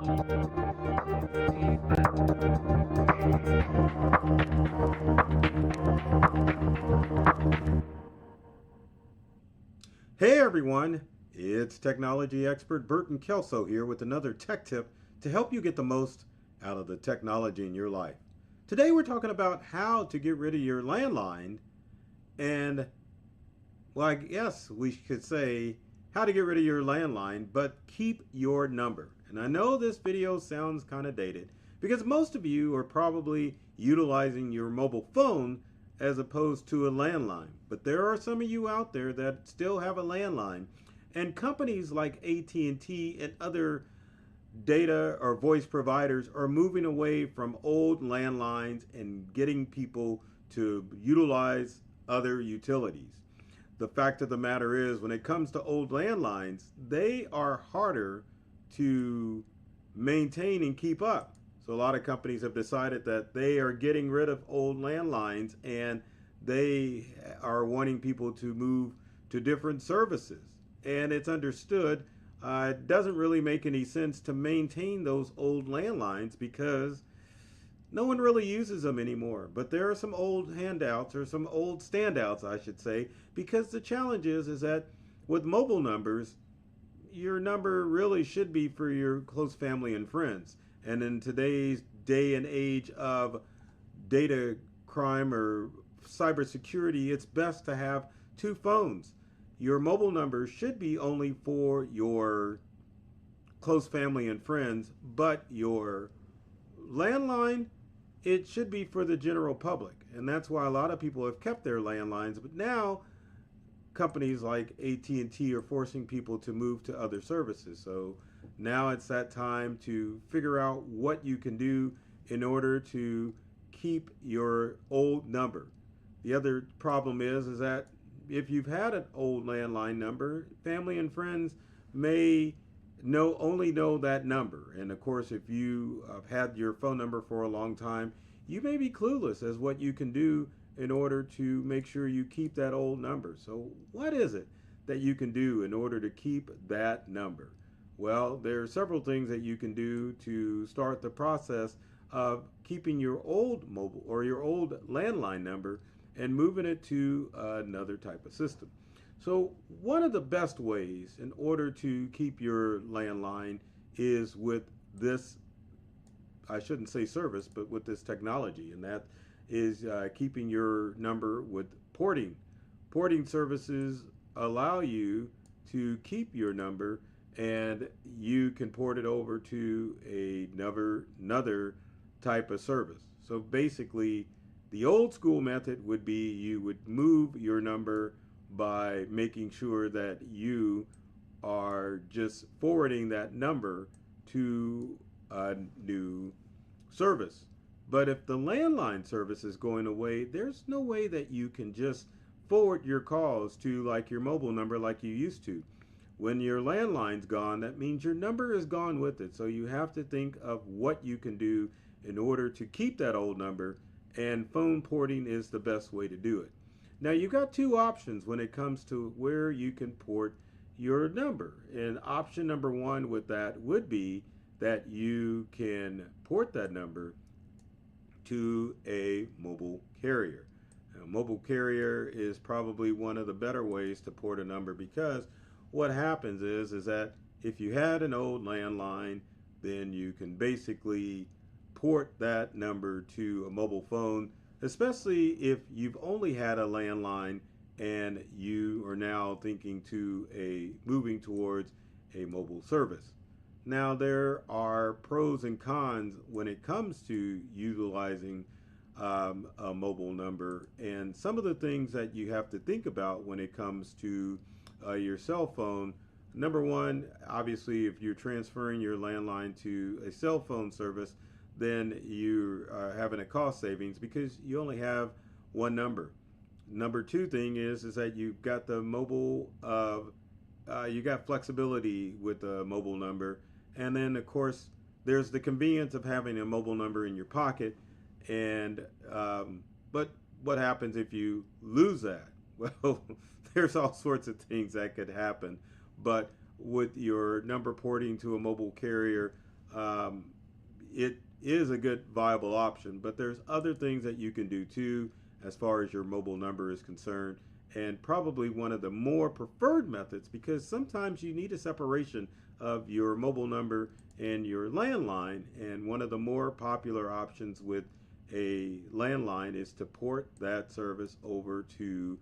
Hey everyone, it's technology expert Burton Kelso here with another tech tip to help you get the most out of the technology in your life. Today we're talking about how to get rid of your landline and, well, I guess we could say how to get rid of your landline but keep your number. And I know this video sounds kind of dated because most of you are probably utilizing your mobile phone as opposed to a landline. But there are some of you out there that still have a landline, and companies like AT&T and other data or voice providers are moving away from old landlines and getting people to utilize other utilities. The fact of the matter is, when it comes to old landlines, they are harder to maintain and keep up. So a lot of companies have decided that they are getting rid of old landlines and they are wanting people to move to different services. And it's understood it doesn't really make any sense to maintain those old landlines because no one really uses them anymore. But there are some old handouts, or some old standouts, I should say, because the challenge is that with mobile numbers, your number really should be for your close family and friends. And in today's day and age of data crime or cybersecurity, it's best to have two phones. Your mobile number should be only for your close family and friends, but your landline, it should be for the general public. And that's why a lot of people have kept their landlines, but now companies like AT&T are forcing people to move to other services. So now it's that time to figure out what you can do in order to keep your old number. The other problem is that if you've had an old landline number, family and friends may only know that number. And of course, if you have had your phone number for a long time, you may be clueless as what you can do in order to make sure you keep that old number. So what is it that you can do in order to keep that number? Well, there are several things that you can do to start the process of keeping your old mobile or your old landline number and moving it to another type of system. So one of the best ways in order to keep your landline is with this, I shouldn't say service, but with this technology, and that is keeping your number with porting. Porting services allow you to keep your number and you can port it over to another type of service. So basically, the old school method would be you would move your number by making sure that you are just forwarding that number to a new service. But if the landline service is going away, there's no way that you can just forward your calls to like your mobile number like you used to. When your landline's gone, that means your number is gone with it. So you have to think of what you can do in order to keep that old number, and phone porting is the best way to do it. Now you've got two options when it comes to where you can port your number. And option number one with that would be that you can port that number to a mobile carrier. A mobile carrier is probably one of the better ways to port a number because what happens is that if you had an old landline, then you can basically port that number to a mobile phone, especially if you've only had a landline and you are now thinking to moving towards a mobile service. Now there are pros and cons when it comes to utilizing a mobile number, and some of the things that you have to think about when it comes to your cell phone. Number one, obviously, if you're transferring your landline to a cell phone service, then you are having a cost savings because you only have one number. Number two thing is that you've got the mobile, you got flexibility with a mobile number, and then of course there's the convenience of having a mobile number in your pocket. And but what happens if you lose that? Well, there's all sorts of things that could happen. But with your number porting to a mobile carrier, um, it is a good viable option. But there's other things that you can do too, as far as your mobile number is concerned, and probably one of the more preferred methods, because sometimes you need a separation of your mobile number and your landline. And one of the more popular options with a landline is to port that service over to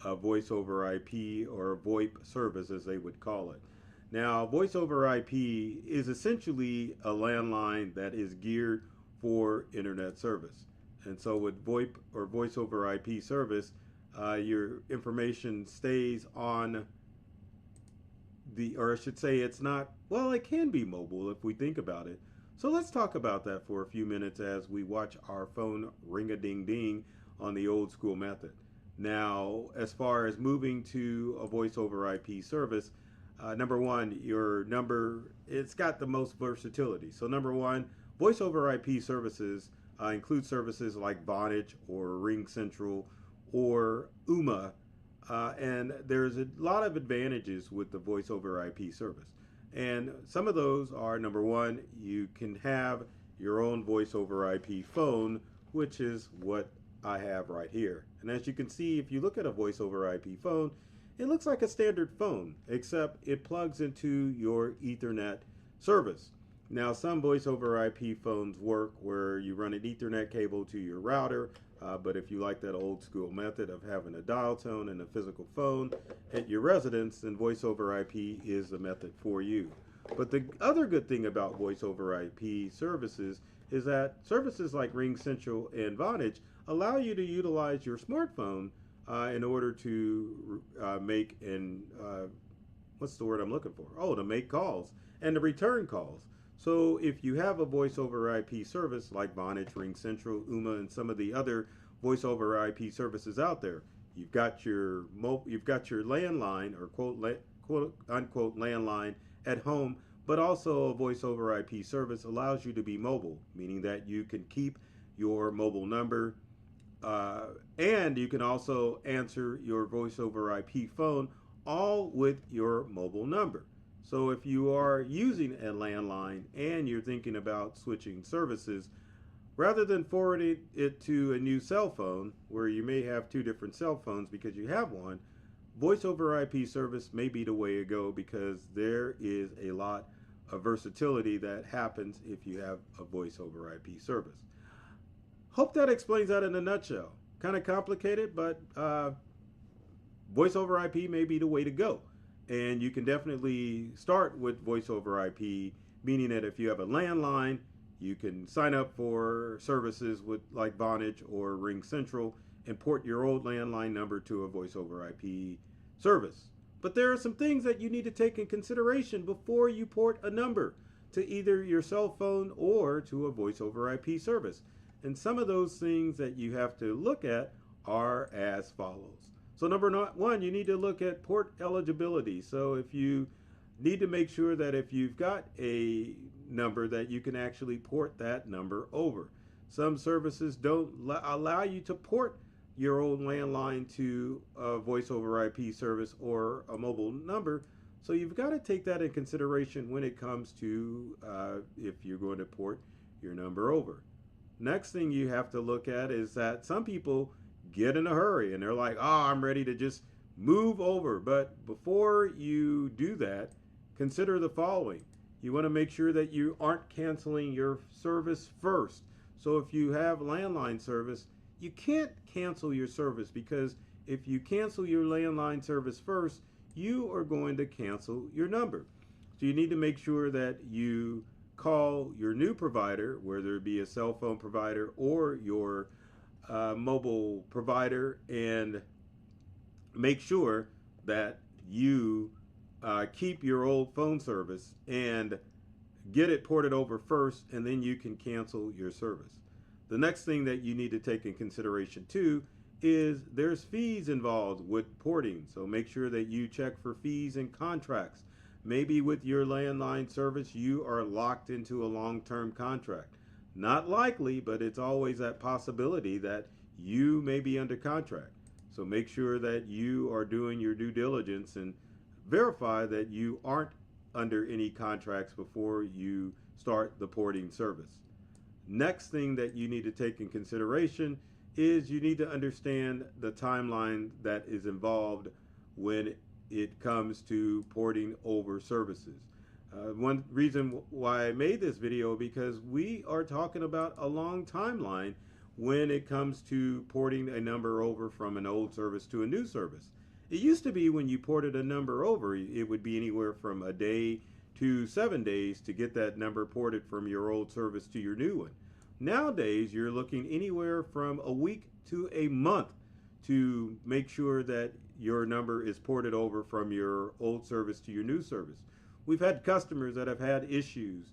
a voice over IP or VoIP service, as they would call it. Now, voice over IP is essentially a landline that is geared for internet service. And so, with VoIP or voice over IP service, your information stays on or I should say, it's not, well, it can be mobile if we think about it. So let's talk about that for a few minutes as we watch our phone ring a ding ding on the old school method. Now, as far as moving to a voice over IP service, number one, your number, it's got the most versatility. So, number one, voice over IP services include services like Vonage or Ring Central or UMA, and there's a lot of advantages with the voice over IP service. And some of those are, number one, you can have your own voice over IP phone, which is what I have right here. And as you can see, if you look at a voice over IP phone, it looks like a standard phone, except it plugs into your Ethernet service. Now, some voice over IP phones work where you run an Ethernet cable to your router, but if you like that old school method of having a dial tone and a physical phone at your residence, then voice over IP is the method for you. But the other good thing about voice over IP services is that services like Ring Central and Vonage allow you to utilize your smartphone in order to make and what's the word I'm looking for? Oh, to make calls and to return calls. So if you have a voice over IP service like Vonage, Ring Central, UMA, and some of the other voice over IP services out there, you've got your landline or quote unquote landline at home, but also a voice over IP service allows you to be mobile, meaning that you can keep your mobile number and you can also answer your voice over IP phone all with your mobile number. So if you are using a landline and you're thinking about switching services, rather than forwarding it to a new cell phone where you may have two different cell phones because you have one, voice over IP service may be the way to go because there is a lot of versatility that happens if you have a voice over IP service. Hope that explains that in a nutshell. Kind of complicated, but voice over IP may be the way to go. And you can definitely start with voice over IP, meaning that if you have a landline, you can sign up for services with like Vonage or Ring Central and port your old landline number to a voice over IP service. But there are some things that you need to take in consideration before you port a number to either your cell phone or to a voice over IP service. And some of those things that you have to look at are as follows. So number one, you need to look at port eligibility. So if you need to make sure that if you've got a number that you can actually port that number over. Some services don't allow you to port your old landline to a voice over IP service or a mobile number. So you've got to take that in consideration when it comes to if you're going to port your number over. Next thing you have to look at is that some people get in a hurry and they're like, oh, I'm ready to just move over. But before you do that, consider the following. You want to make sure that you aren't canceling your service first. So if you have landline service, you can't cancel your service because if you cancel your landline service first, you are going to cancel your number. So you need to make sure that you call your new provider, whether it be a cell phone provider or your mobile provider, and make sure that you keep your old phone service and get it ported over first, and then you can cancel your service. The next thing that you need to take in consideration too is there's fees involved with porting. So make sure that you check for fees and contracts. Maybe with your landline service, you are locked into a long-term contract. Not likely, but it's always that possibility that you may be under contract. So make sure that you are doing your due diligence and verify that you aren't under any contracts before you start the porting service. Next thing that you need to take in consideration is you need to understand the timeline that is involved when it comes to porting over services. One reason why I made this video, because we are talking about a long timeline when it comes to porting a number over from an old service to a new service. It used to be when you ported a number over, it would be anywhere from a day to 7 days to get that number ported from your old service to your new one. Nowadays, you're looking anywhere from a week to a month to make sure that your number is ported over from your old service to your new service. We've had customers that have had issues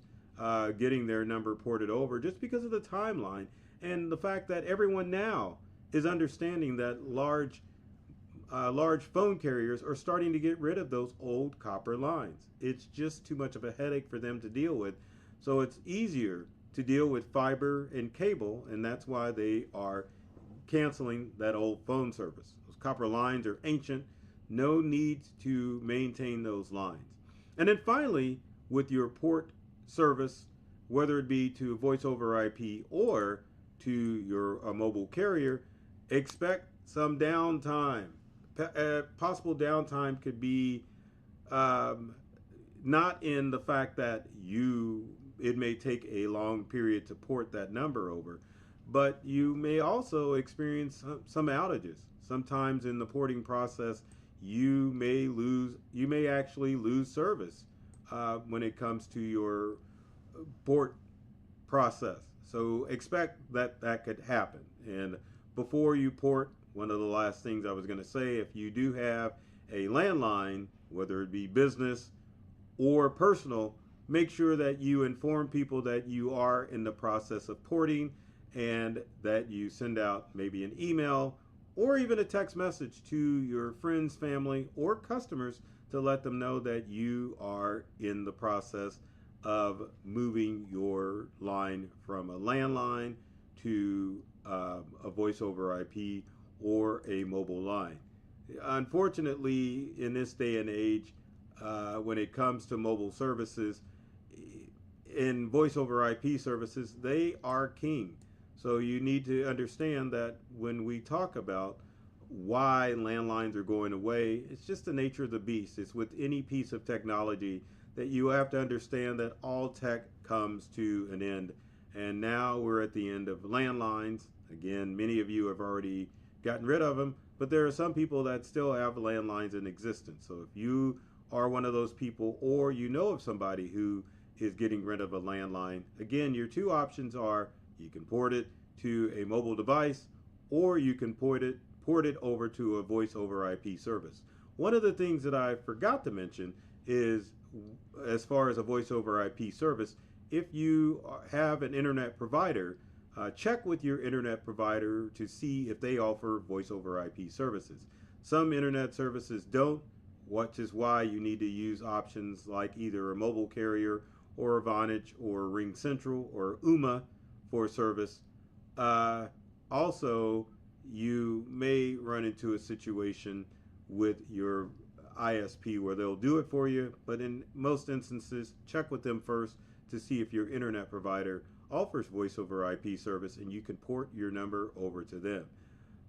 getting their number ported over just because of the timeline and the fact that everyone now is understanding that large phone carriers are starting to get rid of those old copper lines. It's just too much of a headache for them to deal with. So it's easier to deal with fiber and cable, and that's why they are canceling that old phone service. Those copper lines are ancient. No need to maintain those lines. And then finally, with your port service, whether it be to voice over IP or to your mobile carrier, expect some downtime. Possible downtime could be not in the fact that it may take a long period to port that number over, but you may also experience some outages. Sometimes in the porting process, you may actually lose service when it comes to your port process. So expect that could happen. And before you port, one of the last things I was going to say, if you do have a landline, whether it be business or personal, make sure that you inform people that you are in the process of porting and that you send out maybe an email or even a text message to your friends, family, or customers to let them know that you are in the process of moving your line from a landline to a voice over IP or a mobile line. Unfortunately, in this day and age, when it comes to mobile services, in voice over IP services, they are king. So you need to understand that when we talk about why landlines are going away, it's just the nature of the beast. It's with any piece of technology that you have to understand that all tech comes to an end. And now we're at the end of landlines. Again, many of you have already gotten rid of them, but there are some people that still have landlines in existence. So if you are one of those people, or you know of somebody who is getting rid of a landline, again, your two options are you can port it to a mobile device, or you can port it over to a voice over IP service. One of the things that I forgot to mention is, as far as a voice over IP service, if you have an internet provider, check with your internet provider to see if they offer voice over IP services. Some internet services don't, which is why you need to use options like either a mobile carrier or a Vonage or Ring Central or UMA for service. Also, you may run into a situation with your ISP where they'll do it for you, but in most instances, check with them first to see if your internet provider offers voice over IP service and you can port your number over to them.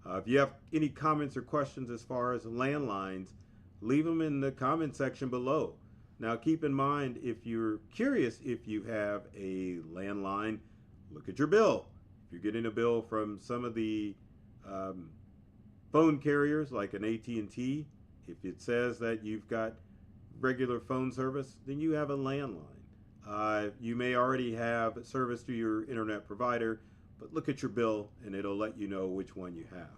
If you have any comments or questions as far as landlines, leave them in the comment section below. Now keep in mind, if you're curious if you have a landline, look at your bill. If you're getting a bill from some of the phone carriers like an AT&T, if it says that you've got regular phone service, then you have a landline. You may already have service to your internet provider, but look at your bill and it'll let you know which one you have.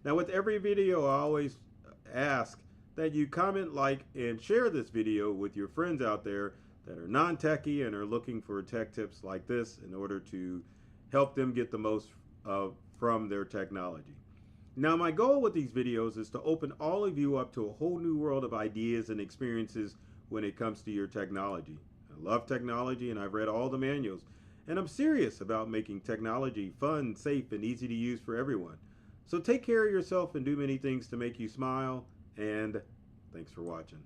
Now with every video, I always ask that you comment, like, and share this video with your friends out there that are non-techie and are looking for tech tips like this in order to help them get the most from their technology. Now my goal with these videos is to open all of you up to a whole new world of ideas and experiences when it comes to your technology. I love technology and I've read all the manuals, and I'm serious about making technology fun, safe, and easy to use for everyone. So take care of yourself and do many things to make you smile, and thanks for watching.